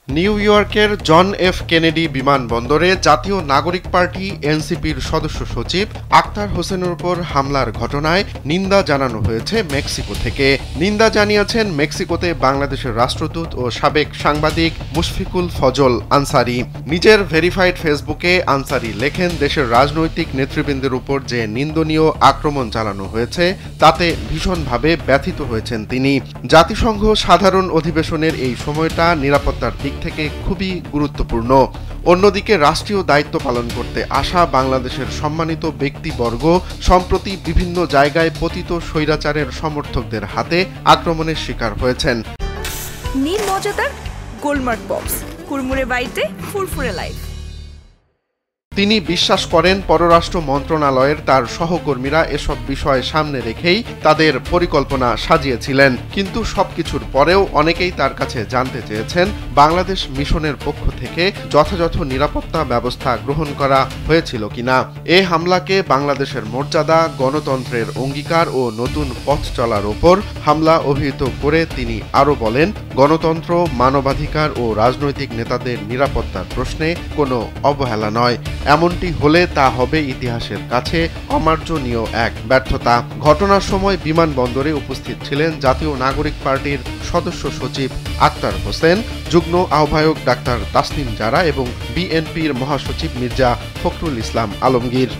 New ইয়র্কের John F Kennedy বিমানবন্দরে জাতীয় নাগরিক পার্টি এনসিপির সদস্য সচিব আক্তার হোসেনের উপর হামলার ঘটনায় নিন্দা জানানো হয়েছে মেক্সিকো থেকে। নিন্দা জানিয়েছেন মেক্সিকোতে বাংলাদেশের রাষ্ট্রদূত ও সাবেক সাংবাদিক মুশফিকুল ফজল আনসারি। নিজের ভেরিফাইড ফেসবুকে আনসারি লেখেন, দেশের রাজনৈতিক নেতৃবৃন্দের উপর যে নিন্দনীয় আক্রমণ চালানো হয়েছে তাতে ভীষণভাবে ব্যথিত হয়েছেন তিনি। জাতিসংঘ সাধারণ অধিবেশনের এই সময়টা নিরাপত্তার দিক থেকে খুবই গুরুত্বপূর্ণ। অন্যদিকে রাষ্ট্রীয় দায়িত্ব পালন করতে আসা বাংলাদেশের সম্মানিত ব্যক্তিবর্গ সম্প্রতি বিভিন্ন জায়গায় পতিত স্বৈরাচারের সমর্থকদের হাতে আক্রমণের শিকার হয়েছেন। নিন মজাদার গোলমার্ক বক্স, কুরমুরে বাইটে ফুরফুরে লাইফ। তিনি বিশ্বাস করেন পররাষ্ট্র মন্ত্রণালয়ের তার সহকর্মীরা এসব বিষয় সামনে রেখেই তাদের পরিকল্পনা সাজিয়েছিলেন। কিন্তু সবকিছুর পরেও অনেকেই তার কাছে জানতে চেয়েছেন বাংলাদেশ মিশনের পক্ষ থেকে যথাযথ নিরাপত্তা ব্যবস্থা গ্রহণ করা হয়েছিল কিনা। এ হামলাকে বাংলাদেশের মর্যাদা, গণতন্ত্রের অঙ্গীকার ও নতুন পথ চলার ওপর হামলা অভিহিত করে তিনি আরও বলেন, গণতন্ত্র, মানবাধিকার ও রাজনৈতিক নেতাদের নিরাপত্তার প্রশ্নে কোনো অবহেলা নয়। এমনটি হলে তা হবে ইতিহাসের কাছে অমার্জনীয় এক ব্যর্থতা। ঘটনার সময় বিমানবন্দরে উপস্থিত ছিলেন জাতীয় নাগরিক পার্টির সদস্য সচিব আক্তার হোসেন, যুগ্ম আহ্বায়ক ডাক্তার তাসনিম জারা এবং বিএনপির মহাসচিব মির্জা ফখরুল ইসলাম আলমগীর।